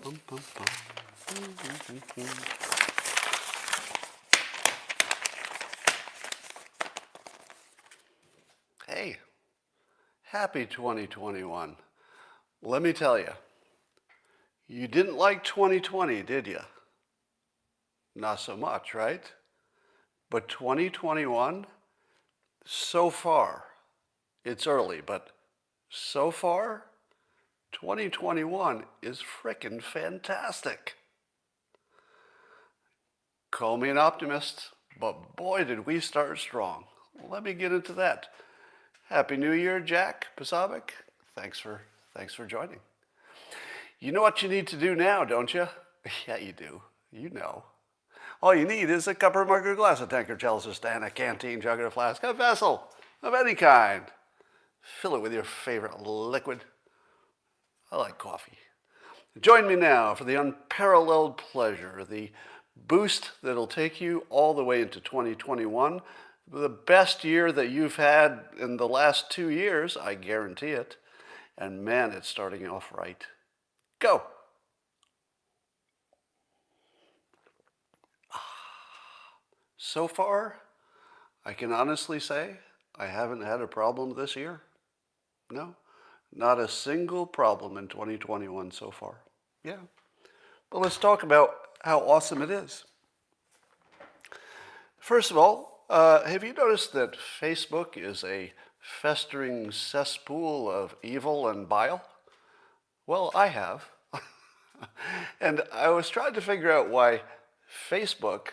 bum, bum, bum. Hey, happy 2021. Let me tell you, you didn't like 2020, did you? Not so much, right? But 2021, so far, it's early, but so far, 2021 is frickin' fantastic. Call me an optimist, but boy, did we start strong. Let me get into that. Happy New Year, Jack Posobiec. Thanks for joining. You know what you need to do now, don't you? Yeah, you do. You know. All you need is a cup or mug or glass, a tankard, chalice or stand, a canteen, jug or flask, a vessel of any kind. Fill it with your favorite liquid. I like coffee. Join me now for the unparalleled pleasure, the boost that'll take you all the way into 2021. The best year that you've had in the last 2 years, I guarantee it. And man, it's starting off right. Go. So far, I can honestly say I haven't had a problem this year. No, not a single problem in 2021 so far. Yeah. But let's talk about how awesome it is. First of all, have you noticed that Facebook is a festering cesspool of evil and bile? Well, I have. And I was trying to figure out why Facebook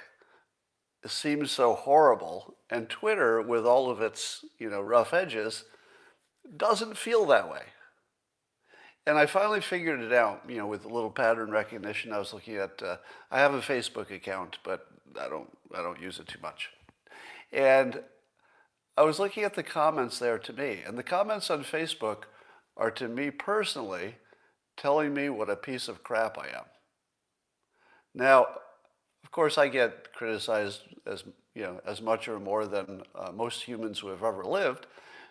seems so horrible and Twitter, with all of its, rough edges, doesn't feel that way. And I finally figured it out, with a little pattern recognition. I was looking at, I have a Facebook account, but I don't use it too much. And I was looking at the comments there to me, and the comments on Facebook are, to me personally, telling me what a piece of crap I am. Now, of course, I get criticized as much or more than most humans who have ever lived,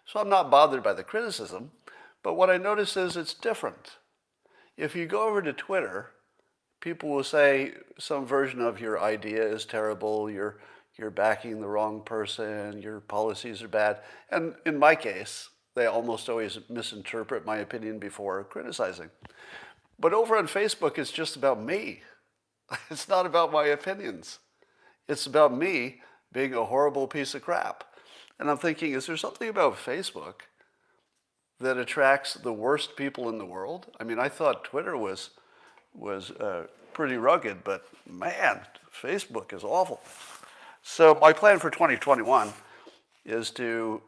so I'm not bothered by the criticism. But what I notice is it's different. If you go over to Twitter, people will say some version of your idea is terrible, you're backing the wrong person, your policies are bad. And in my case, they almost always misinterpret my opinion before criticizing. But over on Facebook, it's just about me. It's not about my opinions. It's about me being a horrible piece of crap. And I'm thinking, is there something about Facebook that attracts the worst people in the world? I mean, I thought Twitter was pretty rugged, but man, Facebook is awful. So my plan for 2021 is to,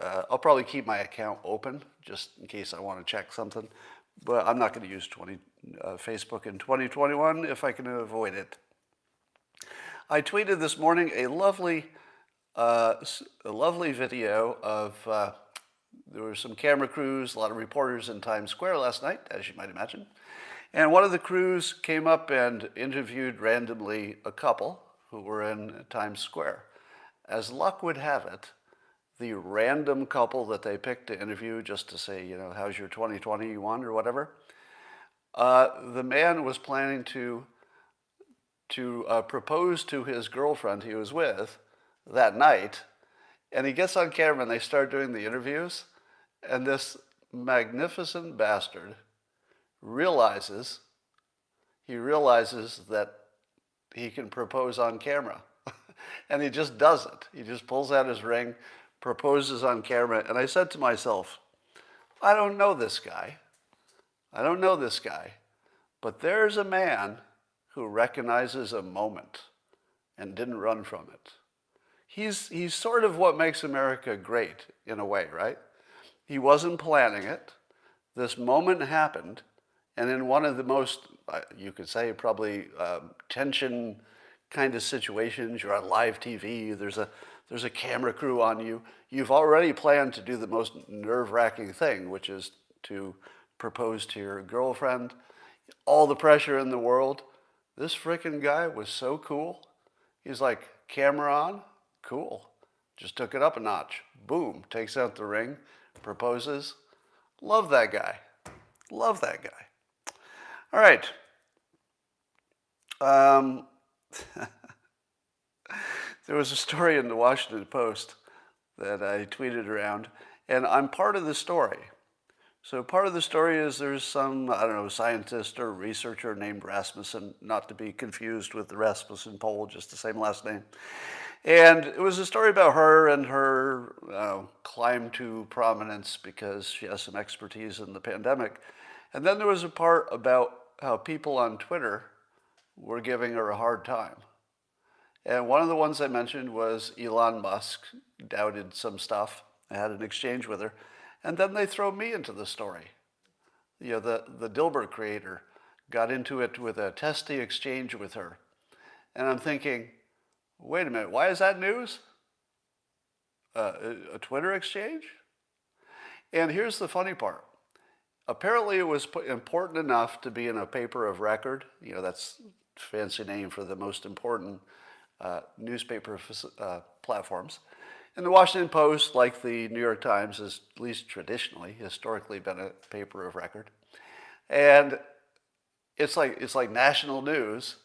I'll probably keep my account open just in case I want to check something, but I'm not going to use Facebook in 2021 if I can avoid it. I tweeted this morning a lovely video of, there were some camera crews, a lot of reporters in Times Square last night, as you might imagine. And one of the crews came up and interviewed randomly a couple who were in Times Square. As luck would have it, the random couple that they picked to interview just to say, how's your 2021 or whatever, the man was planning to propose to his girlfriend he was with that night. And he gets on camera and they start doing the interviews. And this magnificent bastard realizes that he can propose on camera. And he just does it. He just pulls out his ring, proposes on camera. And I said to myself, I don't know this guy. But there's a man who recognizes a moment and didn't run from it. He's sort of what makes America great in a way, right? He wasn't planning it. This moment happened, and in one of the most, you could say, probably tension kind of situations. You're on live TV. There's a camera crew on you. You've already planned to do the most nerve-wracking thing, which is to propose to your girlfriend. All the pressure in the world. This frickin' guy was so cool. He's like, camera on? Cool. Just took it up a notch. Boom. Takes out the ring. Proposes. Love that guy. All right. Um, there was a story in the Washington Post that I tweeted around, and I'm part of the story. So part of the story is there's some, I don't know, scientist or researcher named Rasmussen, not to be confused with the Rasmussen Pole, just the same last name. And it was a story about her and her climb to prominence because she has some expertise in the pandemic. And then there was a part about how people on Twitter were giving her a hard time. And one of the ones I mentioned was Elon Musk doubted some stuff. I had an exchange with her. And then they throw me into the story. The Dilbert creator got into it with a testy exchange with her. And I'm thinking, wait a minute, why is that news? A Twitter exchange? And here's the funny part. Apparently it was important enough to be in a paper of record. That's a fancy name for the most important newspaper platforms. And the Washington Post, like the New York Times, has at least traditionally, historically been a paper of record. And it's like national news,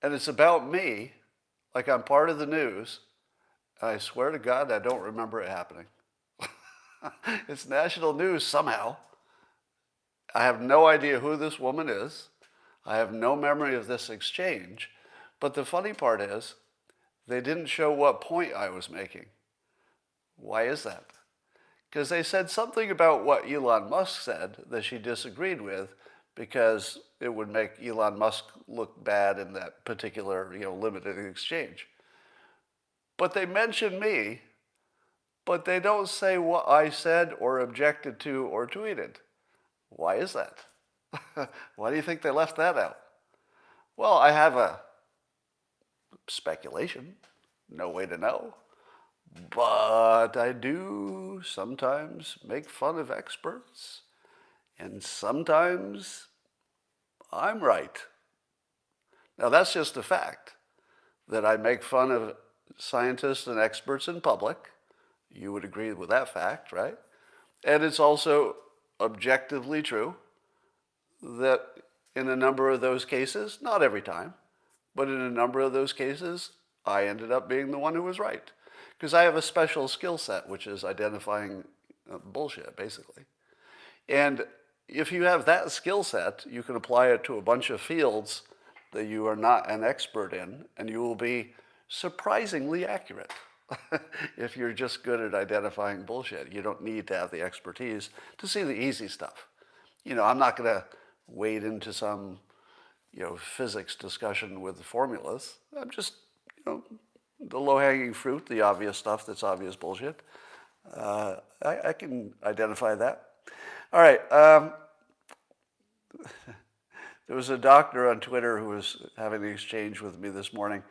and it's about me, like I'm part of the news. And I swear to God, I don't remember it happening. It's national news somehow. I have no idea who this woman is. I have no memory of this exchange. But the funny part is, they didn't show what point I was making. Why is that? Because they said something about what Elon Musk said that she disagreed with because it would make Elon Musk look bad in that particular, limited exchange. But they mention me, but they don't say what I said or objected to or tweeted. Why is that? Why do you think they left that out? Well, I have a speculation, no way to know. But I do sometimes make fun of experts, and sometimes I'm right. Now, that's just a fact that I make fun of scientists and experts in public. You would agree with that fact, right? And it's also objectively true that in a number of those cases, not every time, but in a number of those cases, I ended up being the one who was right. Because I have a special skill set, which is identifying bullshit, basically. And if you have that skill set, you can apply it to a bunch of fields that you are not an expert in, and you will be surprisingly accurate. If you're just good at identifying bullshit, you don't need to have the expertise to see the easy stuff. I'm not going to wade into some, physics discussion with the formulas. I'm just, the low-hanging fruit, the obvious stuff that's obvious bullshit. I can identify that. All right. There was a doctor on Twitter who was having an exchange with me this morning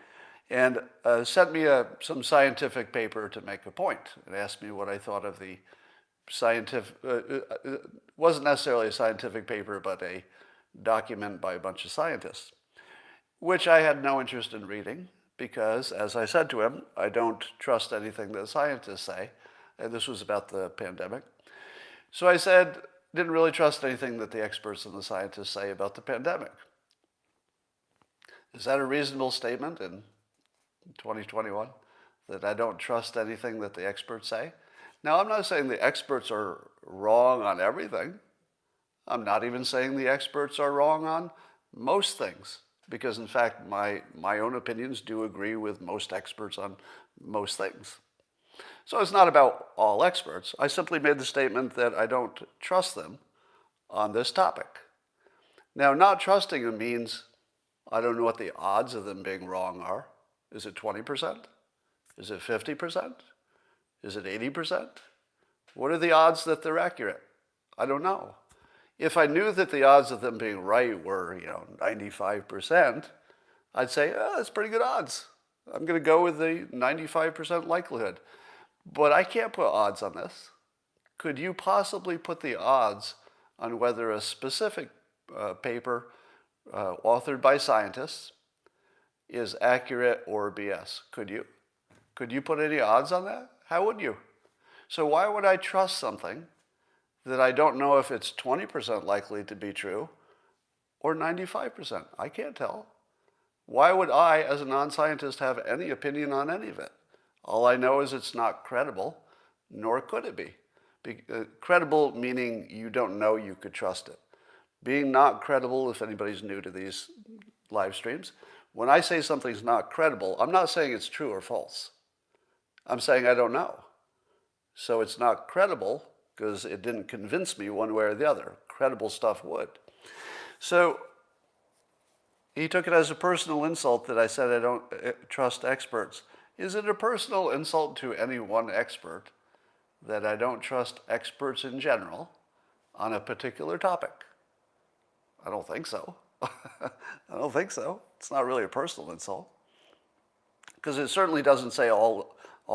and sent me some scientific paper to make a point and asked me what I thought of the scientific, it wasn't necessarily a scientific paper, but a document by a bunch of scientists, which I had no interest in reading because, as I said to him, I don't trust anything that scientists say, and this was about the pandemic. So I said, didn't really trust anything that the experts and the scientists say about the pandemic. Is that a reasonable statement in 2021, that I don't trust anything that the experts say? Now, I'm not saying the experts are wrong on everything. I'm not even saying the experts are wrong on most things, because in fact, my own opinions do agree with most experts on most things. So it's not about all experts. I simply made the statement that I don't trust them on this topic. Now, not trusting them means I don't know what the odds of them being wrong are. Is it 20%? Is it 50%? Is it 80%? What are the odds that they're accurate? I don't know. If I knew that the odds of them being right were, 95%, I'd say, oh, that's pretty good odds. I'm going to go with the 95% likelihood. But I can't put odds on this. Could you possibly put the odds on whether a specific paper authored by scientists is accurate or BS? Could you? Could you put any odds on that? How would you? So why would I trust something that I don't know if it's 20% likely to be true or 95%? I can't tell. Why would I, as a non-scientist, have any opinion on any of it? All I know is it's not credible, nor could it be. Credible meaning you don't know you could trust it. Being not credible, if anybody's new to these live streams, when I say something's not credible, I'm not saying it's true or false. I'm saying I don't know. So it's not credible because it didn't convince me one way or the other. Credible stuff would. So he took it as a personal insult that I said I don't trust experts. Is it a personal insult to any one expert that I don't trust experts in general on a particular topic? I don't think so. I don't think so. It's not really a personal insult. Because it certainly doesn't say all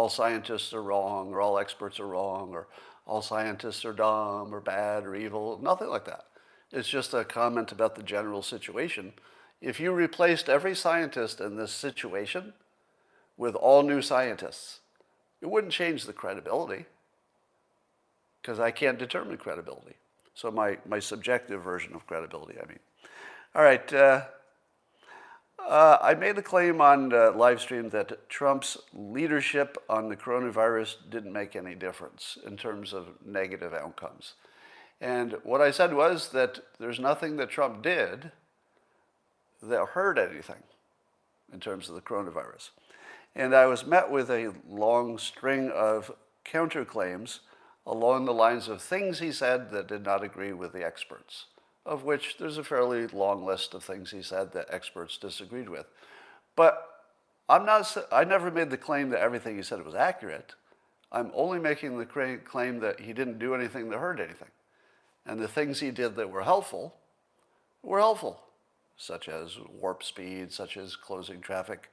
scientists are wrong, or all experts are wrong, or all scientists are dumb, or bad, or evil. Nothing like that. It's just a comment about the general situation. If you replaced every scientist in this situation with all new scientists, it wouldn't change the credibility, because I can't determine credibility. So my subjective version of credibility, I mean. All right. I made a claim on live stream that Trump's leadership on the coronavirus didn't make any difference in terms of negative outcomes. And what I said was that there's nothing that Trump did that hurt anything in terms of the coronavirus. And I was met with a long string of counterclaims along the lines of things he said that did not agree with the experts, of which there's a fairly long list of things he said that experts disagreed with. But I never made the claim that everything he said was accurate. I'm only making the claim that he didn't do anything that hurt anything. And the things he did that were helpful, such as warp speed, such as closing traffic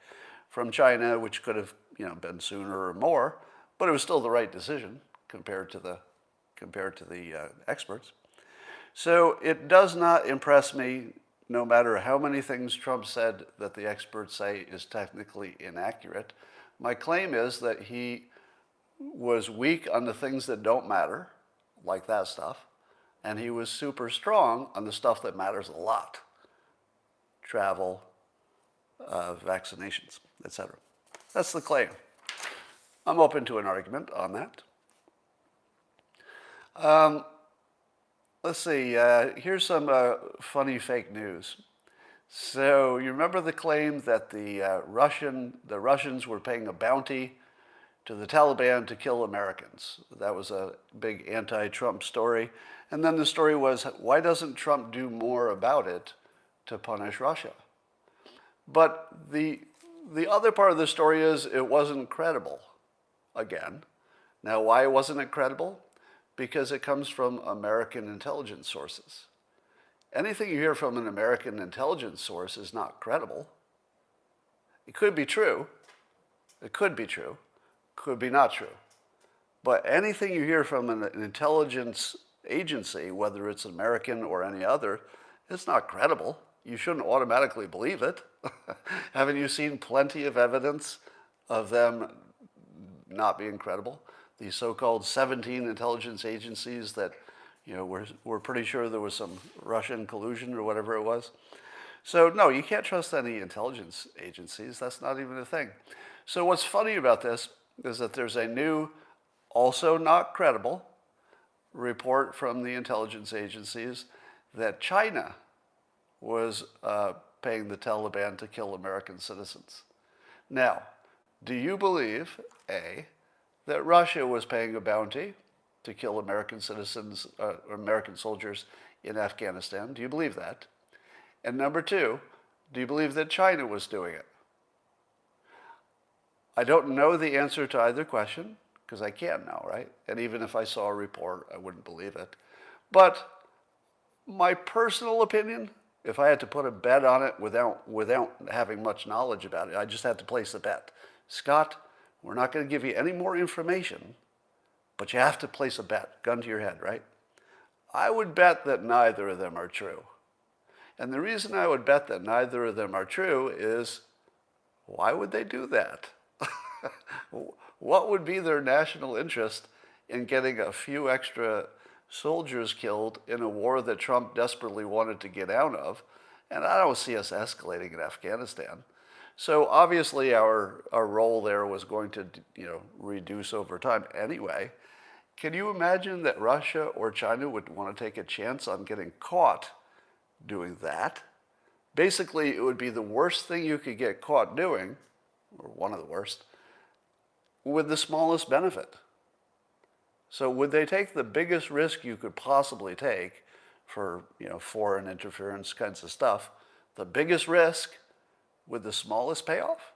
from China, which could have been sooner or more, but it was still the right decision compared to the experts. So it does not impress me, no matter how many things Trump said that the experts say is technically inaccurate. My claim is that he was weak on the things that don't matter, like that stuff, and he was super strong on the stuff that matters a lot: travel, vaccinations, etc. That's the claim. I'm open to an argument on that. Let's see, here's some funny fake news. So you remember the claim that the Russians were paying a bounty to the Taliban to kill Americans. That was a big anti-Trump story. And then the story was, why doesn't Trump do more about it to punish Russia? But the other part of the story is it wasn't credible, again. Now, why wasn't it credible? Because it comes from American intelligence sources. Anything you hear from an American intelligence source is not credible. It could be true. It could be true. Could be not true. But anything you hear from an intelligence agency, whether it's American or any other, it's not credible. You shouldn't automatically believe it. Haven't you seen plenty of evidence of them not being credible? These so-called 17 intelligence agencies that, we're pretty sure there was some Russian collusion or whatever it was. So no, you can't trust any intelligence agencies. That's not even a thing. So what's funny about this is that there's a new, also not credible, report from the intelligence agencies that China was paying the Taliban to kill American citizens. Now, do you believe, A, that Russia was paying a bounty to kill American citizens, or American soldiers in Afghanistan? Do you believe that? And number two, do you believe that China was doing it? I don't know the answer to either question, because I can't now, right? And even if I saw a report, I wouldn't believe it. But my personal opinion, if I had to put a bet on it without having much knowledge about it, I just had to place a bet. Scott, we're not going to give you any more information, but you have to place a bet, gun to your head, right? I would bet that neither of them are true. And the reason I would bet that neither of them are true is, why would they do that? What would be their national interest in getting a few extra soldiers killed in a war that Trump desperately wanted to get out of, and I don't see us escalating in Afghanistan. So obviously our role there was going to, reduce over time anyway. Can you imagine that Russia or China would want to take a chance on getting caught doing that? Basically, it would be the worst thing you could get caught doing, or one of the worst, with the smallest benefit. So would they take the biggest risk you could possibly take for, foreign interference kinds of stuff, the biggest risk with the smallest payoff?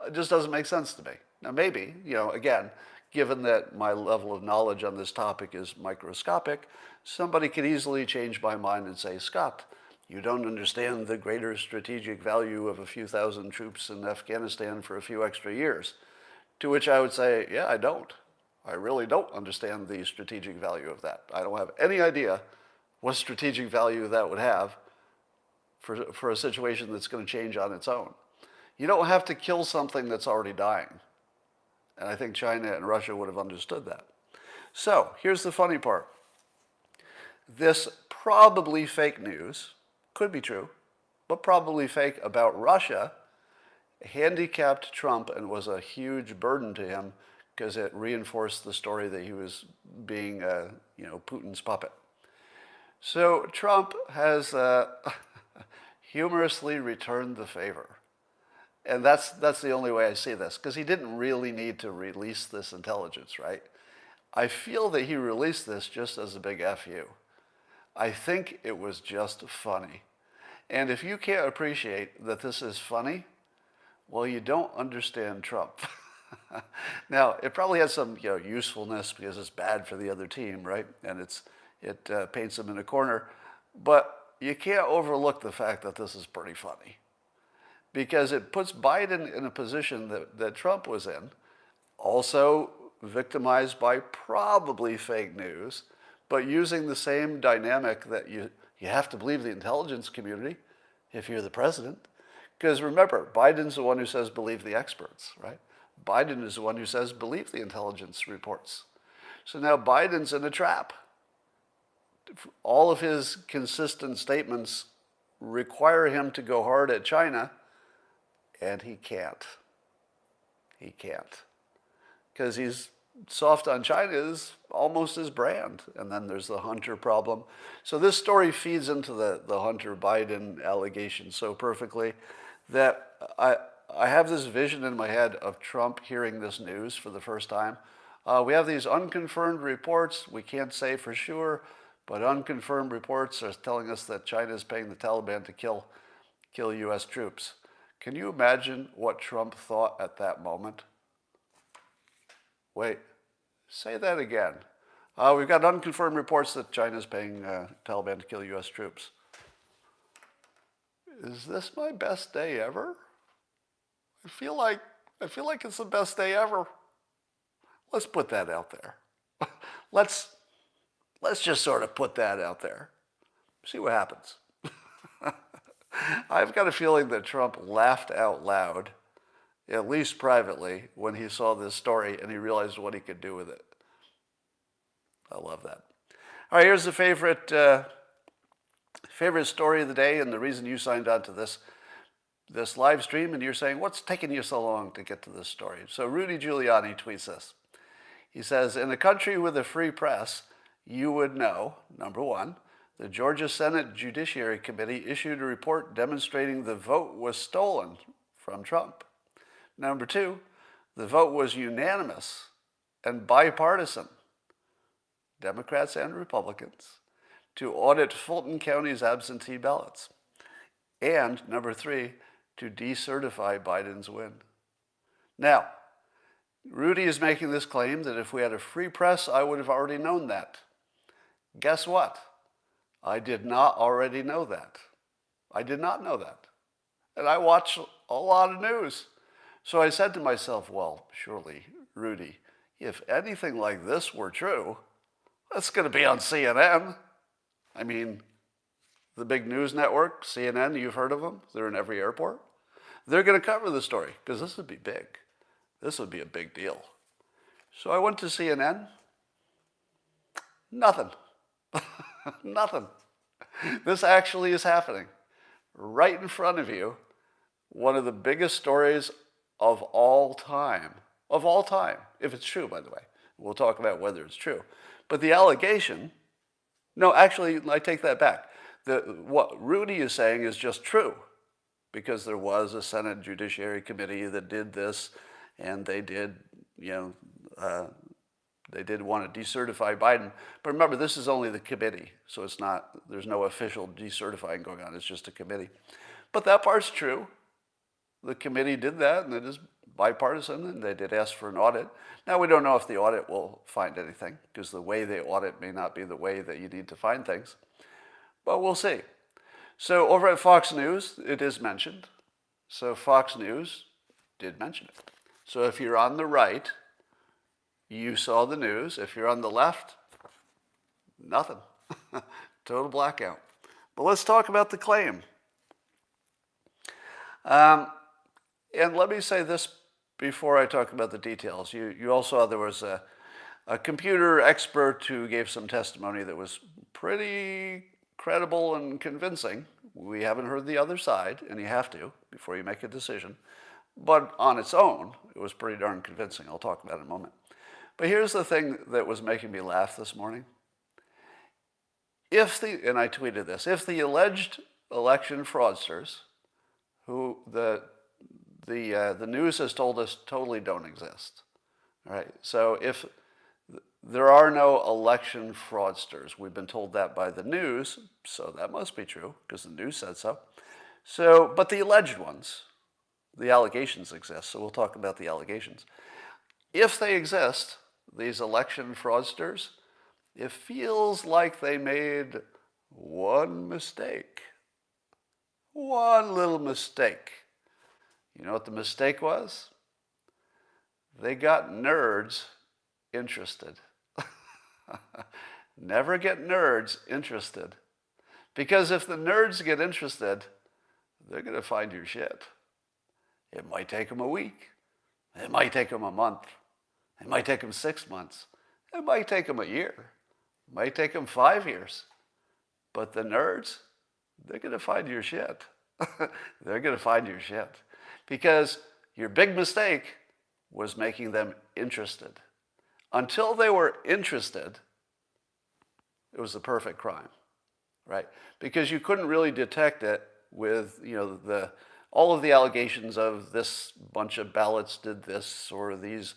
It just doesn't make sense to me. Now maybe, again, given that my level of knowledge on this topic is microscopic, somebody could easily change my mind and say, Scott, you don't understand the greater strategic value of a few thousand troops in Afghanistan for a few extra years. To which I would say, yeah, I don't. I really don't understand the strategic value of that. I don't have any idea what strategic value that would have for a situation that's going to change on its own. You don't have to kill something that's already dying. And I think China and Russia would have understood that. So here's the funny part. This probably fake news, could be true, but probably fake about Russia, handicapped Trump and was a huge burden to him because it reinforced the story that he was being, Putin's puppet. So Trump has humorously returned the favor. And that's the only way I see this, because he didn't really need to release this intelligence, right? I feel that he released this just as a big FU. I think it was just funny. And if you can't appreciate that this is funny, well, you don't understand Trump. Now, it probably has some usefulness because it's bad for the other team, right? And it paints them in a corner. But you can't overlook the fact that this is pretty funny, because it puts Biden in a position that Trump was in, also victimized by probably fake news, but using the same dynamic that you have to believe the intelligence community if you're the president. Because remember, Biden's the one who says believe the experts, right? Biden is the one who says believe the intelligence reports. So now Biden's in a trap. All of his consistent statements require him to go hard at China, and he can't. He can't. Because he's soft on China is almost his brand. And then there's the Hunter problem. So this story feeds into the Hunter Biden allegation so perfectly that I have this vision in my head of Trump hearing this news for the first time. We have these unconfirmed reports. We can't say for sure, but unconfirmed reports are telling us that China is paying the Taliban to kill U.S. troops. Can you imagine what Trump thought at that moment? Wait, say that again. We've got unconfirmed reports that China's paying Taliban to kill U.S. troops. Is this my best day ever? I feel like it's the best day ever. Let's put that out there. Let's just sort of put that out there. See what happens. I've got a feeling that Trump laughed out loud, at least privately, when he saw this story and he realized what he could do with it. I love that. All right, here's the favorite story of the day, and the reason you signed on to this live stream, and you're saying, what's taking you so long to get to this story? So Rudy Giuliani tweets this. He says, in a country with a free press, you would know, number one, the Georgia Senate Judiciary Committee issued a report demonstrating the vote was stolen from Trump. Number two, the vote was unanimous and bipartisan, Democrats and Republicans, to audit Fulton County's absentee ballots. And number three, to decertify Biden's win. Now, Rudy is making this claim that if we had a free press, I would have already known that. Guess what? I did not already know that. I did not know that. And I watch a lot of news. So I said to myself, well, surely, Rudy, if anything like this were true, that's going to be on CNN. I mean, the big news network, CNN, you've heard of them. They're in every airport. They're going to cover the story because this would be big. This would be a big deal. So I went to CNN. Nothing. Nothing. This actually is happening right in front of you. One of the biggest stories of all time. Of all time, if it's true, by the way. We'll talk about whether it's true. But the allegation, no, actually, I take that back. What Rudy is saying is just true, because there was a Senate Judiciary Committee that did this, and they did, they did want to decertify Biden. But remember, this is only the committee, so it's not, there's no official decertifying going on. It's just a committee. But that part's true. The committee did that, and it is bipartisan, and they did ask for an audit. Now, we don't know if the audit will find anything, because the way they audit may not be the way that you need to find things. But we'll see. So over at Fox News, it is mentioned. So Fox News did mention it. So if you're on the right, you saw the news. If you're on the left, nothing. Total blackout. But let's talk about the claim. And let me say this before I talk about the details. You all saw there was a computer expert who gave some testimony that was pretty credible and convincing. We haven't heard the other side, and you have to before you make a decision. But on its own, it was pretty darn convincing. I'll talk about it in a moment. But here's the thing that was making me laugh this morning. And I tweeted this, if the alleged election fraudsters, who the news has told us totally don't exist, all right? So if there are no election fraudsters, we've been told that by the news, so that must be true because the news said so. So, but the alleged ones, the allegations exist, so we'll talk about the allegations. If they exist, these election fraudsters, it feels like they made one mistake. One little mistake. You know what the mistake was? They got nerds interested. Never get nerds interested. Because if the nerds get interested, they're going to find your shit. It might take them a week. It might take them a month. It might take them 6 months. It might take them a year. It might take them 5 years. But the nerds, they're going to find your shit. They're going to find your shit. Because your big mistake was making them interested. Until they were interested, it was the perfect crime, right? Because you couldn't really detect it with, all of the allegations of this bunch of ballots did this, or these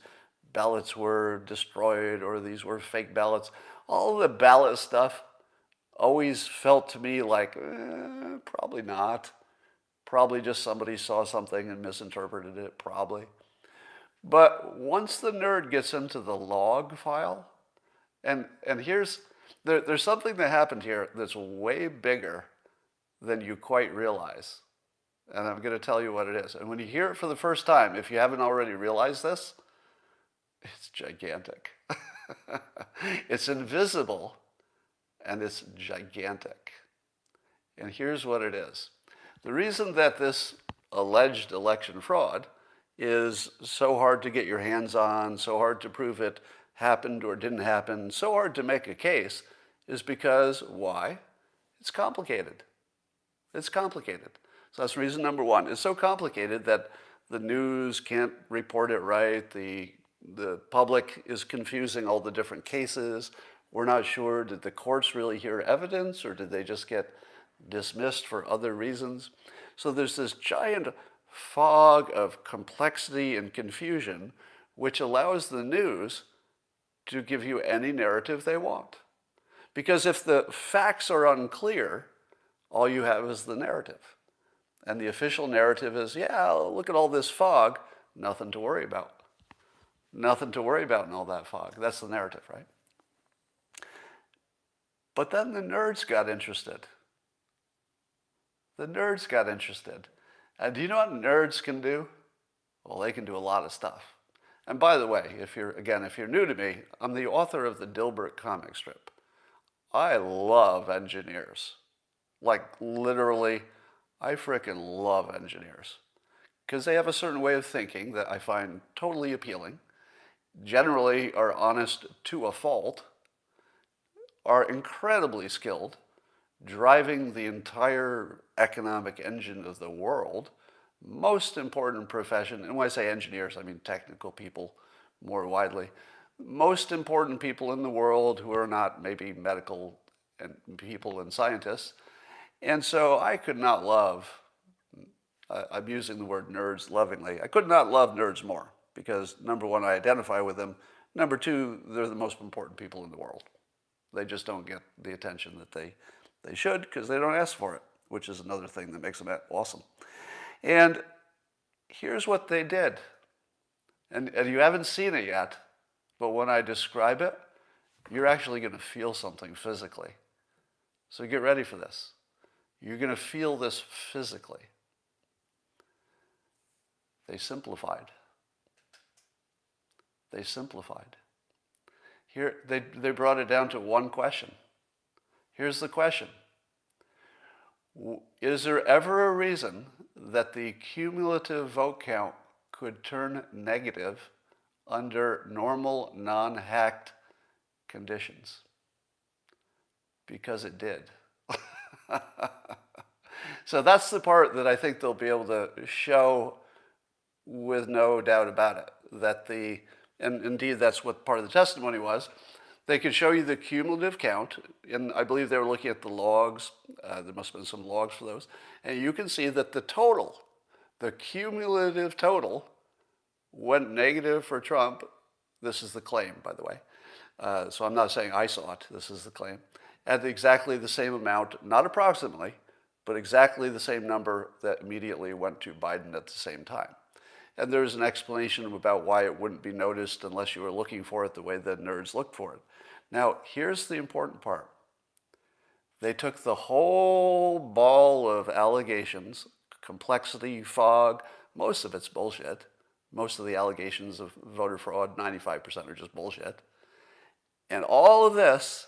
ballots were destroyed, or these were fake ballots. All of the ballot stuff always felt to me like, probably not. Probably just somebody saw something and misinterpreted it, probably. But once the nerd gets into the log file, and there's something that happened here that's way bigger than you quite realize. And I'm going to tell you what it is. And when you hear it for the first time, if you haven't already realized this, it's gigantic. It's invisible, and it's gigantic. And here's what it is. The reason that this alleged election fraud is so hard to get your hands on, so hard to prove it happened or didn't happen, so hard to make a case, is because, why? It's complicated. It's complicated. So that's reason number one. It's so complicated that the news can't report it right. The public is confusing all the different cases. We're not sure, did the courts really hear evidence, or did they just get dismissed for other reasons? So there's this giant fog of complexity and confusion, which allows the news to give you any narrative they want. Because if the facts are unclear, all you have is the narrative. And the official narrative is, yeah, look at all this fog, nothing to worry about. Nothing to worry about in all that fog. That's the narrative, right? But then the nerds got interested. The nerds got interested. And do you know what nerds can do? Well, they can do a lot of stuff. And by the way, if you're new to me, I'm the author of the Dilbert comic strip. I love engineers. Like literally, I frickin' love engineers. Because they have a certain way of thinking that I find totally appealing. Generally are honest to a fault. are incredibly skilled, driving the entire economic engine of the world, most important profession, and when I say engineers, I mean technical people more widely, most important people in the world who are not maybe medical and people and scientists. And so I could not love, I'm using the word nerds lovingly, I could not love nerds more because number one, I identify with them. Number two, they're the most important people in the world. They just don't get the attention that they should because they don't ask for it, which is another thing that makes them awesome. And here's what they did. And you haven't seen it yet, but when I describe it, you're actually going to feel something physically. So get ready for this. You're going to feel this physically. They simplified. They simplified. Here, they brought it down to one question. Here's the question. Is there ever a reason that the cumulative vote count could turn negative under normal, non-hacked conditions? Because it did. So that's the part that I think they'll be able to show with no doubt about it. That and indeed that's what part of the testimony was. They could show you the cumulative count, and I believe they were looking at the logs. There must have been some logs for those. And you can see that the total, the cumulative total, went negative for Trump. This is the claim, by the way. So I'm not saying I saw it. This is the claim. At exactly the same amount, not approximately, but exactly the same number that immediately went to Biden at the same time. And there's an explanation about why it wouldn't be noticed unless you were looking for it the way the nerds look for it. Now, here's the important part. They took the whole ball of allegations, complexity, fog, most of it's bullshit. Most of the allegations of voter fraud, 95% are just bullshit. And all of this,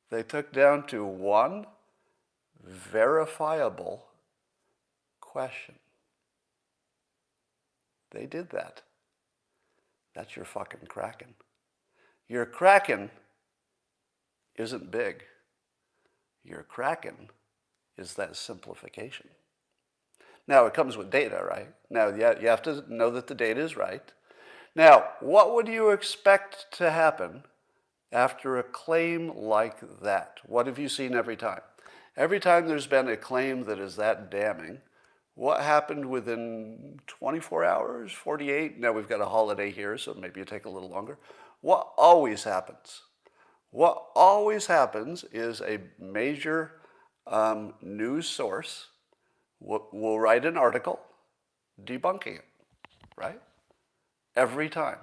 they took down to one verifiable question. They did that. That's your fucking Kraken. Your Kraken isn't big. Your Kraken is that simplification. Now, it comes with data, right? Now, you have to know that the data is right. Now, what would you expect to happen after a claim like that? What have you seen every time? Every time there's been a claim that is that damning, what happened within 24 hours, 48? Now we've got a holiday here, so maybe it take a little longer. What always happens? What always happens is a major news source will write an article debunking it, right? Every time.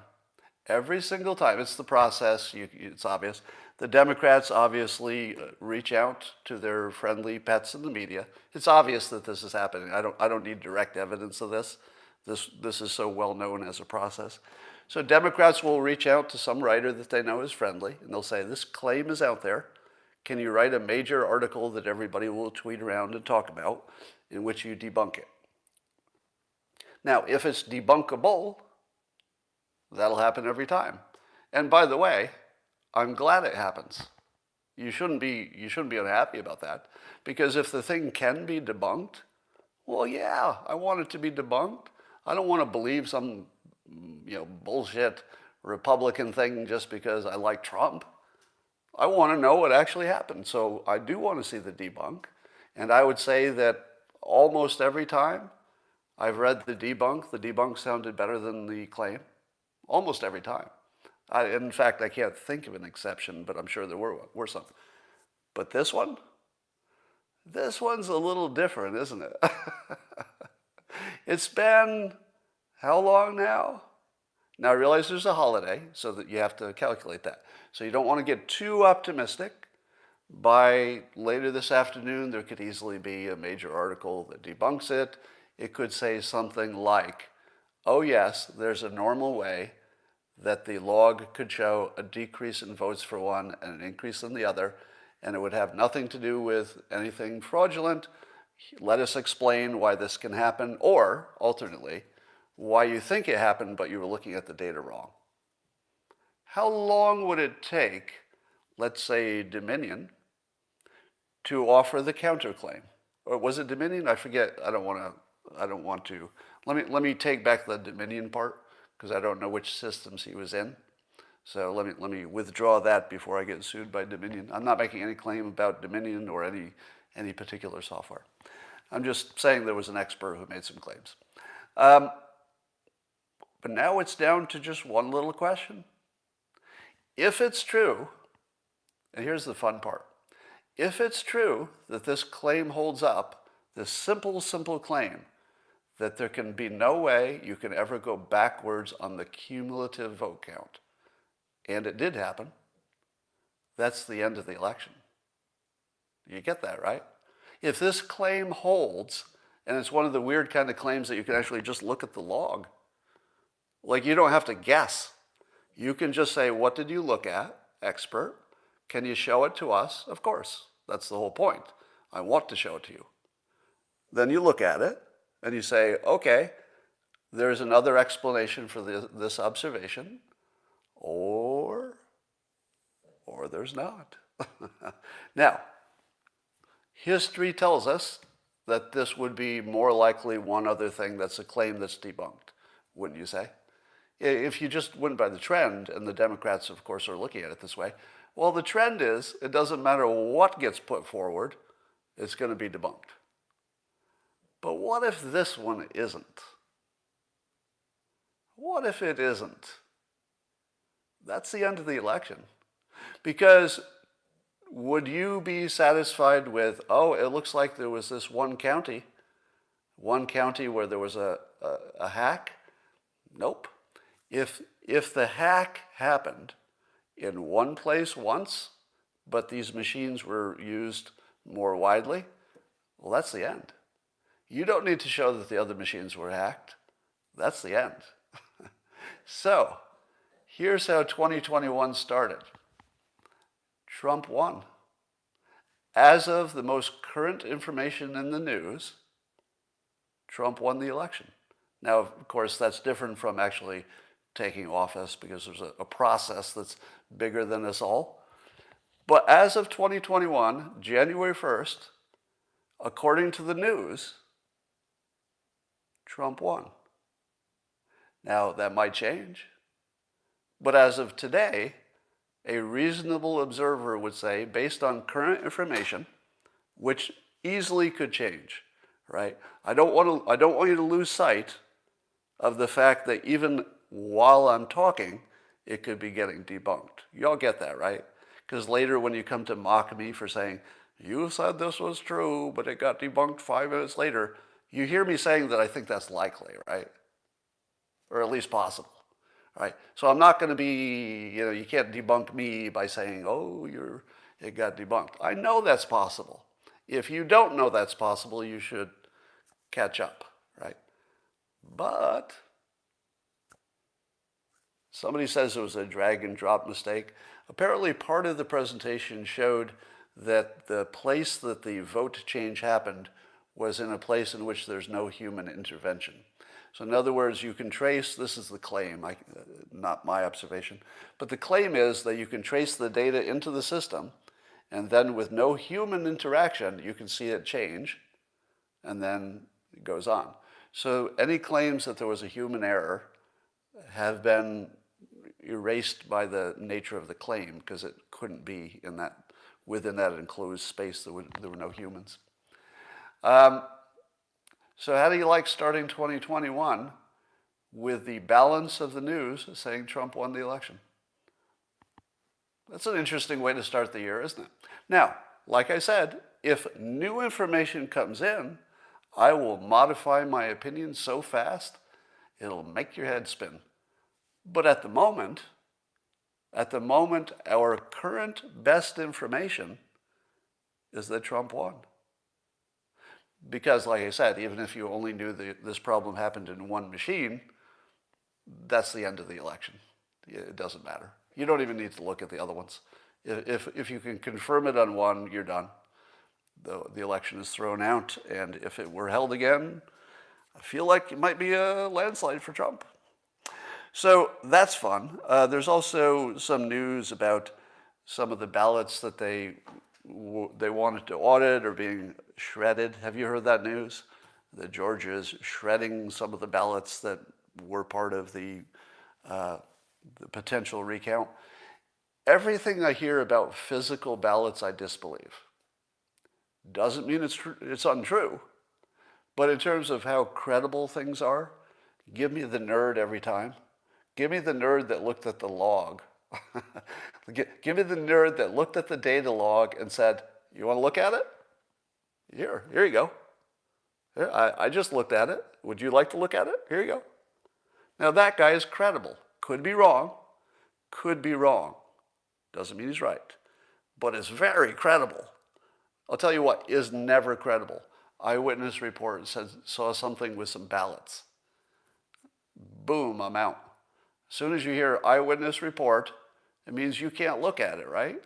Every single time. It's the process. It's obvious. The Democrats obviously reach out to their friendly pets in the media. It's obvious that this is happening. I don't need direct evidence of this. This is so well known as a process. So Democrats will reach out to some writer that they know is friendly, and they'll say, this claim is out there. Can you write a major article that everybody will tweet around and talk about in which you debunk it? Now, if it's debunkable, that'll happen every time. And by the way, I'm glad it happens. You shouldn't be unhappy about that, because if the thing can be debunked, well, yeah, I want it to be debunked. I don't want to believe some, bullshit Republican thing just because I like Trump. I want to know what actually happened. So I do want to see the debunk. And I would say that almost every time I've read the debunk sounded better than the claim. Almost every time. In fact, I can't think of an exception, but I'm sure there were some. But this one's a little different, isn't it? It's been how long now? Now I realize there's a holiday, so that you have to calculate that. So you don't want to get too optimistic. By later this afternoon, there could easily be a major article that debunks it. It could say something like, oh yes, there's a normal way that the log could show a decrease in votes for one and an increase in the other, and it would have nothing to do with anything fraudulent. Let us explain why this can happen, or, alternately, why you think it happened but you were looking at the data wrong. How long would it take let's say Dominion, to offer the counterclaim. Or was it Dominion? I forget. I don't want to. Let me take back the Dominion part because I don't know which systems he was in. So let me withdraw that before I get sued by Dominion. I'm not making any claim about Dominion or any particular software. I'm just saying there was an expert who made some claims. But now it's down to just one little question. If it's true, and here's the fun part, if it's true that this claim holds up, this simple claim, that there can be no way you can ever go backwards on the cumulative vote count, and it did happen, that's the end of the election. You get that, right? If this claim holds, and it's one of the weird kind of claims that you can actually just look at the log, like you don't have to guess. You can just say, what did you look at, expert? Can you show it to us? Of course. That's the whole point. I want to show it to you. Then you look at it, and you say, okay, there's another explanation for this observation, or there's not. Now, history tells us that this would be more likely one other thing that's a claim that's debunked, wouldn't you say? If you just went by the trend, and the Democrats, of course, are looking at it this way, well, the trend is it doesn't matter what gets put forward, it's going to be debunked. But what if this one isn't? What if it isn't? That's the end of the election. Because would you be satisfied with, oh, it looks like there was this one county where there was a hack? Nope. If the hack happened in one place once, but these machines were used more widely, well, that's the end. You don't need to show that the other machines were hacked. That's the end. So, here's how 2021 started. Trump won. As of the most current information in the news, Trump won the election. Now, of course, that's different from actually taking office because there's a process that's bigger than us all. But as of 2021, January 1st, according to the news, Trump won. Now, that might change. But as of today, a reasonable observer would say, based on current information, which easily could change, right? I don't want you to lose sight of the fact that even while I'm talking, it could be getting debunked. You all get that, right? Because later when you come to mock me for saying, you said this was true, but it got debunked 5 minutes later, you hear me saying that I think that's likely, right? Or at least possible, right? So I'm not going to be, you can't debunk me by saying, oh, it got debunked. I know that's possible. If you don't know that's possible, you should catch up, right? But somebody says it was a drag and drop mistake. Apparently part of the presentation showed that the place that the vote change happened was in a place in which there's no human intervention. So in other words, you can trace, this is the claim, not my observation, but the claim is that you can trace the data into the system, and then with no human interaction, you can see it change, and then it goes on. So any claims that there was a human error have been erased by the nature of the claim because it couldn't be within that enclosed space. There were no humans. So how do you like starting 2021 with the balance of the news saying Trump won the election? That's an interesting way to start the year, isn't it? Now, like I said, if new information comes in, I will modify my opinion so fast, it'll make your head spin. But at the moment, our current best information is that Trump won. Because, like I said, even if you only knew this problem happened in one machine, that's the end of the election. It doesn't matter. You don't even need to look at the other ones. If you can confirm it on one, you're done. The election is thrown out, and if it were held again, I feel like it might be a landslide for Trump. So that's fun. There's also some news about some of the ballots that they wanted to audit are being shredded. Have you heard that news? That Georgia is shredding some of the ballots that were part of the potential recount. Everything I hear about physical ballots, I disbelieve. Doesn't mean it's untrue, but in terms of how credible things are, give me the nerd every time. Give me the nerd that looked at the log. Give me the nerd that looked at the data log and said, "You want to look at it? Here you go. Here, I just looked at it. Would you like to look at it? Here you go." Now that guy is credible. Could be wrong. Could be wrong. Doesn't mean he's right. But is very credible. I'll tell you what is never credible. Eyewitness report saw something with some ballots. Boom, I'm out. As soon as you hear eyewitness report, it means you can't look at it, right?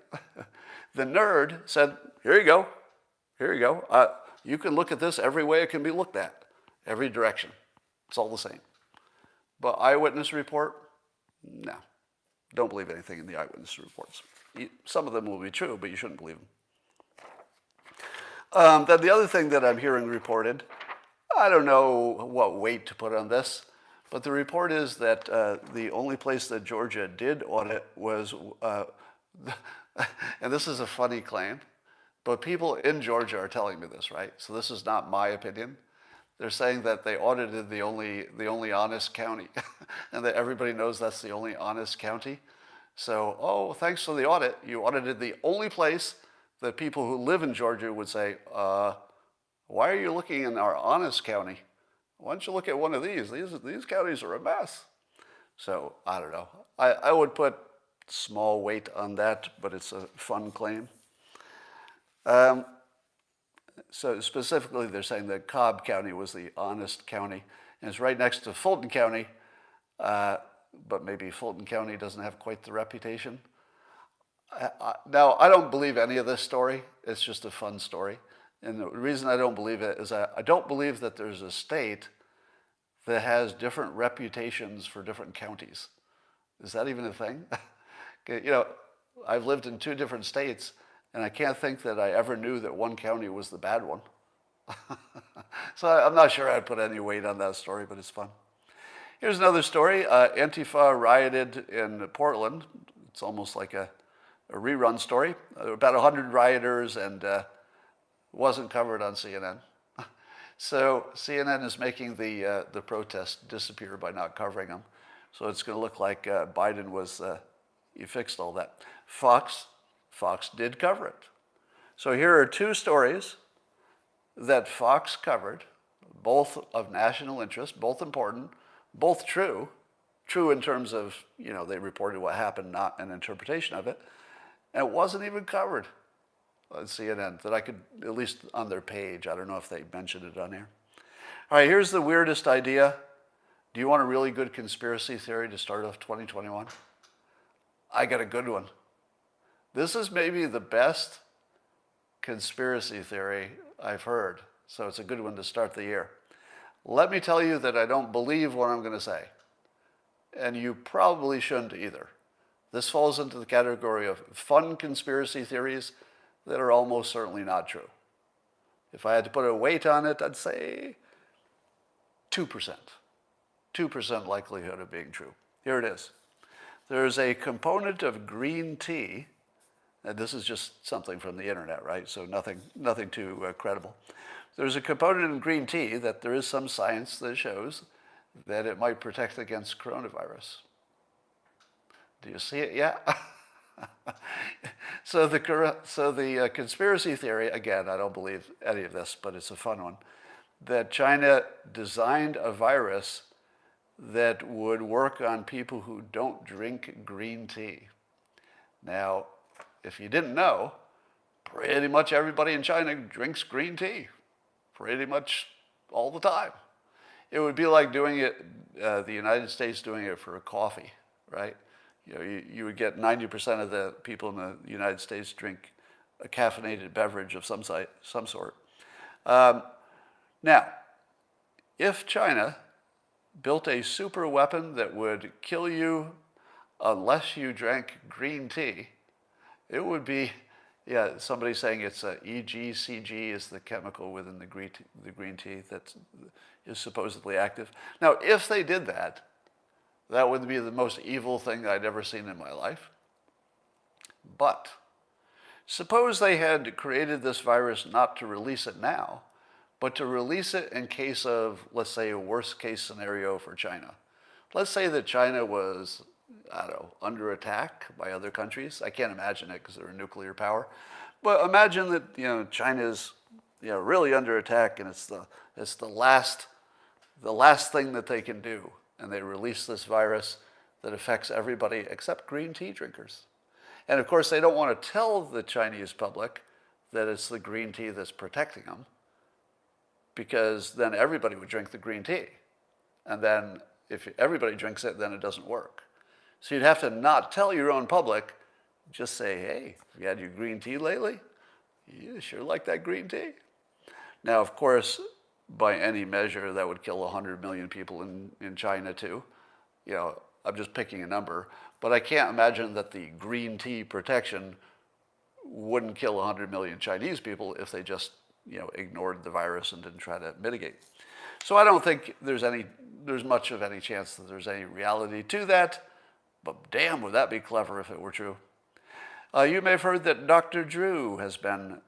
The nerd said, "Here you go. Here you go. You can look at this every way it can be looked at, every direction. It's all the same." But eyewitness report, no. Don't believe anything in the eyewitness reports. Some of them will be true, but you shouldn't believe them. Then the other thing that I'm hearing reported, I don't know what weight to put on this, but the report is that the only place that Georgia did audit was, and this is a funny claim, but people in Georgia are telling me this, right? So this is not my opinion. They're saying that they audited the only honest county, and that everybody knows that's the only honest county. So, oh, thanks for the audit. You audited the only place that people who live in Georgia would say, "Why are you looking in our honest county? Why don't you look at one of these? These counties are a mess." So I don't know. I would put small weight on that, but it's a fun claim. So specifically, they're saying that Cobb County was the honest county, and it's right next to Fulton County, but maybe Fulton County doesn't have quite the reputation. Now, I don't believe any of this story. It's just a fun story. And the reason I don't believe it is that I don't believe that there's a state that has different reputations for different counties. Is that even a thing? I've lived in 2 different states, and I can't think that I ever knew that one county was the bad one. So I'm not sure I'd put any weight on that story, but it's fun. Here's another story. Antifa rioted in Portland. It's almost like a rerun story. About 100 rioters, and wasn't covered on CNN. So CNN is making the protest disappear by not covering them. So it's going to look like Biden he fixed all that. Fox did cover it. So here are 2 stories that Fox covered, both of national interest, both important, both true in terms of, they reported what happened, not an interpretation of it. And it wasn't even covered on CNN, that I could, at least on their page. I don't know if they mentioned it on here. All right, here's the weirdest idea. Do you want a really good conspiracy theory to start off 2021? I got a good one. This is maybe the best conspiracy theory I've heard, so it's a good one to start the year. Let me tell you that I don't believe what I'm going to say, and you probably shouldn't either. This falls into the category of fun conspiracy theories that are almost certainly not true. If I had to put a weight on it, I'd say 2%. 2% likelihood of being true. Here it is. There's a component of green tea, and this is just something from the internet, right? So nothing too credible. There's a component in green tea that there is some science that shows that it might protect against coronavirus. Do you see it yet? So the conspiracy theory, again, I don't believe any of this, but it's a fun one, that China designed a virus that would work on people who don't drink green tea. Now, if you didn't know, pretty much everybody in China drinks green tea, pretty much all the time. It would be like doing it, the United States doing it for a coffee, right? You would get 90% of the people in the United States drink a caffeinated beverage of some sort. Now, if China built a super weapon that would kill you unless you drank green tea, It would be, yeah, somebody saying it's EGCG is the chemical within the green tea that is supposedly active. Now, if they did that, that would be the most evil thing I'd ever seen in my life. But suppose they had created this virus not to release it now, but to release it in case of, let's say, a worst case scenario for China. Let's say that China was, I don't know, under attack by other countries. I can't imagine it because they're a nuclear power. But imagine that China's really under attack, and it's the last thing that they can do, and they release this virus that affects everybody except green tea drinkers. And of course, they don't want to tell the Chinese public that it's the green tea that's protecting them, because then everybody would drink the green tea. And then if everybody drinks it, then it doesn't work. So you'd have to not tell your own public, just say, hey, have you had your green tea lately? You sure like that green tea? Now, of course, by any measure, that would kill 100 million people in China too. I'm just picking a number. But I can't imagine that the green tea protection wouldn't kill 100 million Chinese people if they just ignored the virus and didn't try to mitigate. So I don't think there's much of any chance that there's any reality to that, but damn, would that be clever if it were true. You may have heard that Dr. Drew has been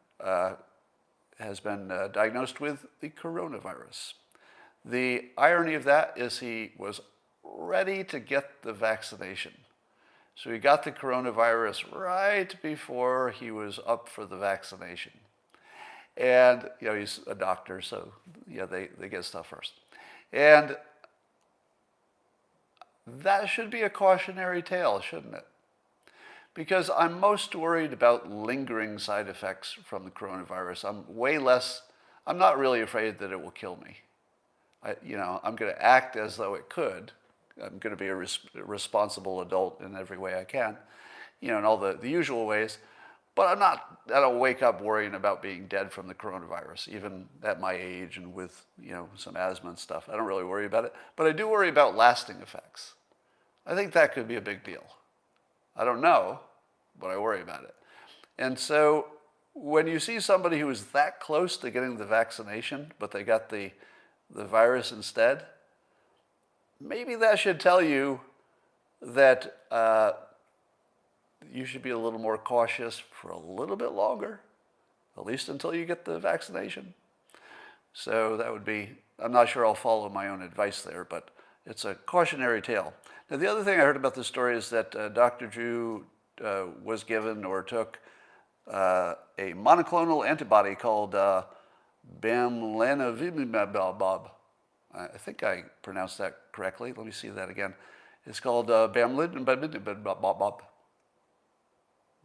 diagnosed with the coronavirus. The irony of that is he was ready to get the vaccination. So he got the coronavirus right before he was up for the vaccination. And, he's a doctor, so, they get stuff first. And that should be a cautionary tale, shouldn't it? Because I'm most worried about lingering side effects from the coronavirus. I'm not really afraid that it will kill me. I'm going to act as though it could. I'm going to be a responsible adult in every way I can, in all the usual ways. But I don't wake up worrying about being dead from the coronavirus, even at my age and with, some asthma and stuff. I don't really worry about it. But I do worry about lasting effects. I think that could be a big deal. I don't know, but I worry about it. And so when you see somebody who is that close to getting the vaccination, but they got the virus instead, maybe that should tell you that you should be a little more cautious for a little bit longer, at least until you get the vaccination. So that would be, I'm not sure I'll follow my own advice there, but it's a cautionary tale. Now, the other thing I heard about this story is that Dr. Drew was given or took a monoclonal antibody called bamlanivimab. I think I pronounced that correctly. Let me see that again. It's called bamlanivimab.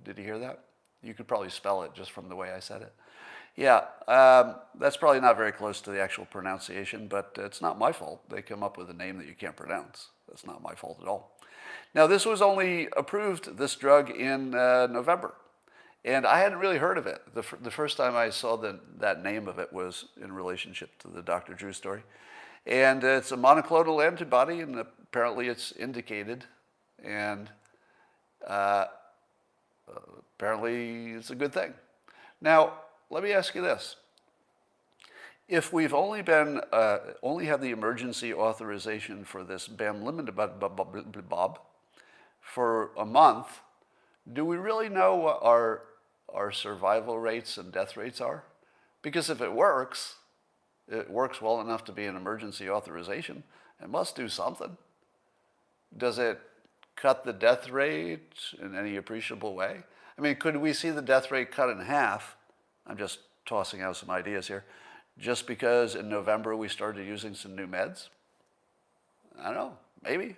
Did you hear that? You could probably spell it just from the way I said it. Yeah, that's probably not very close to the actual pronunciation, but it's not my fault. They come up with a name that you can't pronounce. That's not my fault at all. Now, this was only approved, this drug, in November. And I hadn't really heard of it. The first time I saw that name of it was in relationship to the Dr. Drew story. And it's a monoclonal antibody, and apparently it's indicated. And apparently it's a good thing. Now, let me ask you this. If we've only had the emergency authorization for this bamlanivimab for a month, do we really know what our survival rates and death rates are? Because if it works well enough to be an emergency authorization. It must do something. Does it cut the death rate in any appreciable way? I mean, could we see the death rate cut in half? I'm just tossing out some ideas here. Just because in November we started using some new meds? I don't know, maybe.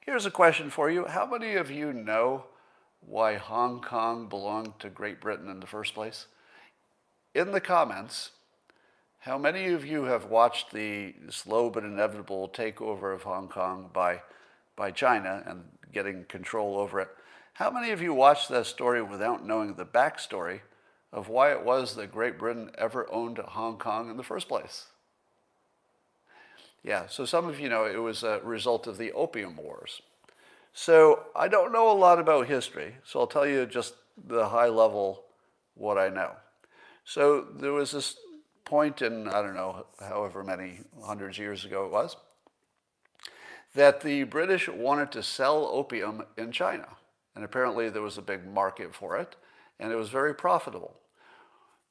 Here's a question for you. How many of you know why Hong Kong belonged to Great Britain in the first place? In the comments, how many of you have watched the slow but inevitable takeover of Hong Kong by China and getting control over it? How many of you watched that story without knowing the backstory of why it was that Great Britain ever owned Hong Kong in the first place? Yeah, so some of you know it was a result of the Opium Wars. So I don't know a lot about history, so I'll tell you just the high level what I know. So there was this point in, I don't know, however many hundreds of years ago it was, that the British wanted to sell opium in China. And apparently there was a big market for it, and it was very profitable.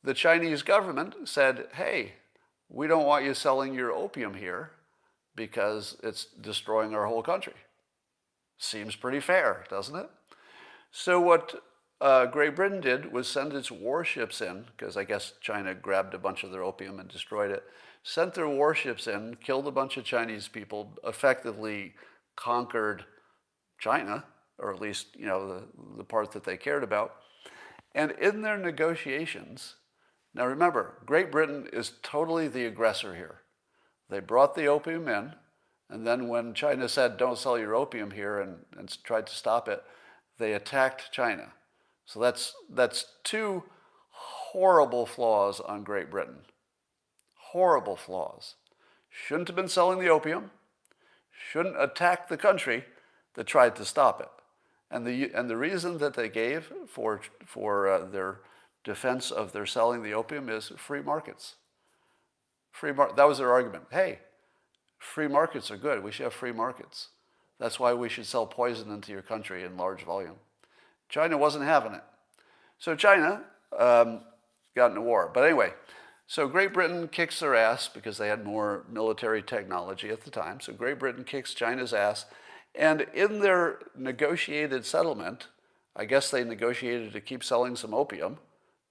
The Chinese government said, hey, we don't want you selling your opium here because it's destroying our whole country. Seems pretty fair, doesn't it? So what Great Britain did was send its warships in, because I guess China grabbed a bunch of their opium and destroyed it, sent their warships in, killed a bunch of Chinese people, effectively conquered China, or at least, you know, the part that they cared about. And in their negotiations, now remember, Great Britain is totally the aggressor here. They brought the opium in, and then when China said, don't sell your opium here, and tried to stop it, they attacked China. So that's two horrible flaws on Great Britain. Horrible flaws. Shouldn't have been selling the opium, shouldn't attack the country that tried to stop it. And the reason that they gave for their defense of their selling the opium is free markets. That was their argument. Hey, free markets are good. We should have free markets. That's why we should sell poison into your country in large volume. China wasn't having it. So China got into war. But anyway, so Great Britain kicks their ass because they had more military technology at the time. So Great Britain kicks China's ass. And in their negotiated settlement, I guess they negotiated to keep selling some opium,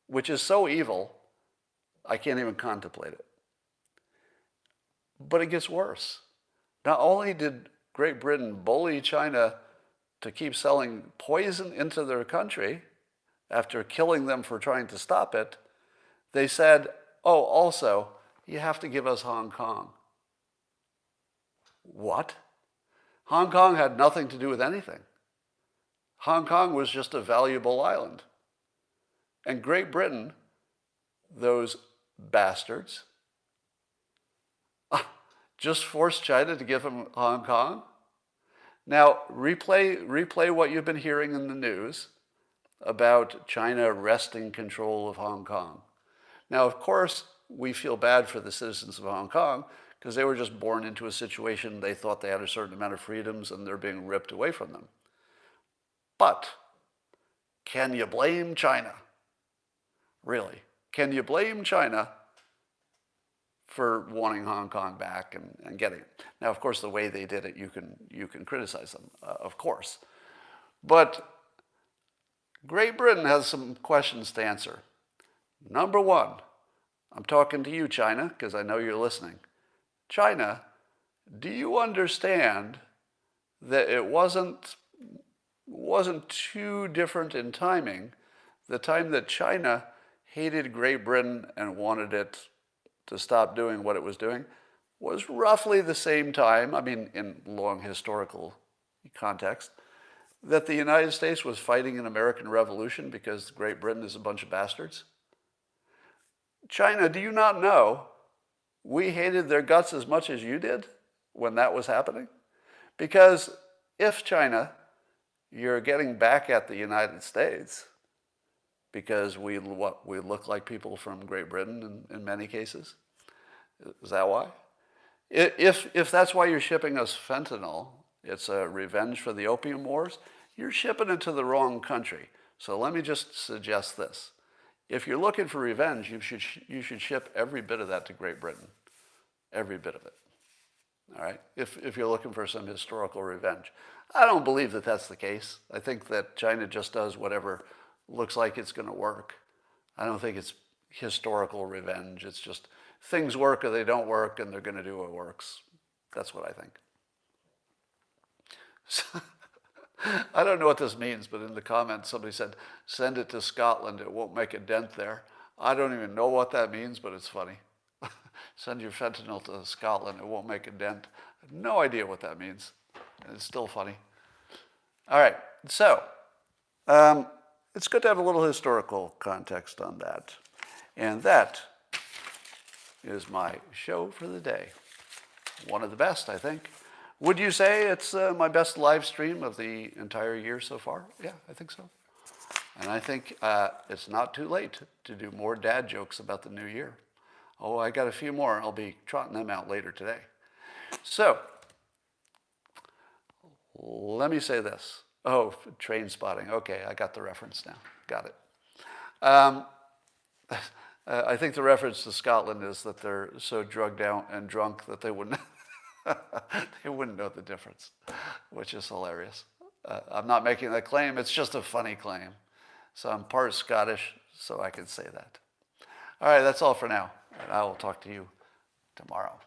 which is so evil, I can't even contemplate it. But it gets worse. Not only did Great Britain bully China to keep selling poison into their country after killing them for trying to stop it, they said, oh, also, you have to give us Hong Kong. What? Hong Kong had nothing to do with anything. Hong Kong was just a valuable island. And Great Britain, those bastards, just forced China to give them Hong Kong. Now, replay what you've been hearing in the news about China wresting control of Hong Kong. Now, of course, we feel bad for the citizens of Hong Kong because they were just born into a situation they thought they had a certain amount of freedoms and they're being ripped away from them. But can you blame China? Really? Can you blame China for wanting Hong Kong back and getting it? Now, of course, the way they did it, you can criticize them, of course. But Great Britain has some questions to answer. Number one, I'm talking to you, China, because I know you're listening. China, do you understand that it wasn't too different in timing? The time that China hated Great Britain and wanted it to stop doing what it was doing was roughly the same time, I mean, in long historical context, that the United States was fighting an American Revolution because Great Britain is a bunch of bastards. China, do you not know we hated their guts as much as you did when that was happening? Because if China, you're getting back at the United States because we look like people from Great Britain in many cases. Is that why? If that's why you're shipping us fentanyl, it's a revenge for the opium wars, you're shipping it to the wrong country. So let me just suggest this. If you're looking for revenge, you should ship every bit of that to Great Britain. Every bit of it. All right? If you're looking for some historical revenge. I don't believe that that's the case. I think that China just does whatever looks like it's going to work. I don't think it's historical revenge. It's just things work or they don't work, and they're going to do what works. That's what I think. So, I don't know what this means, but in the comments somebody said, send it to Scotland, it won't make a dent there. I don't even know what that means, but it's funny. Send your fentanyl to Scotland, it won't make a dent. I have no idea what that means. It's still funny. All right, so it's good to have a little historical context on that. And that is my show for the day. One of the best, I think. Would you say it's my best live stream of the entire year so far? Yeah, I think so. And I think it's not too late to do more dad jokes about the new year. Oh, I got a few more. I'll be trotting them out later today. So, let me say this. Oh, train spotting. Okay, I got the reference now. Got it. I think the reference to Scotland is that they're so drugged out and drunk that they wouldn't they wouldn't know the difference, which is hilarious. I'm not making that claim. It's just a funny claim. So I'm part Scottish, so I can say that. All right, that's all for now. And I will talk to you tomorrow.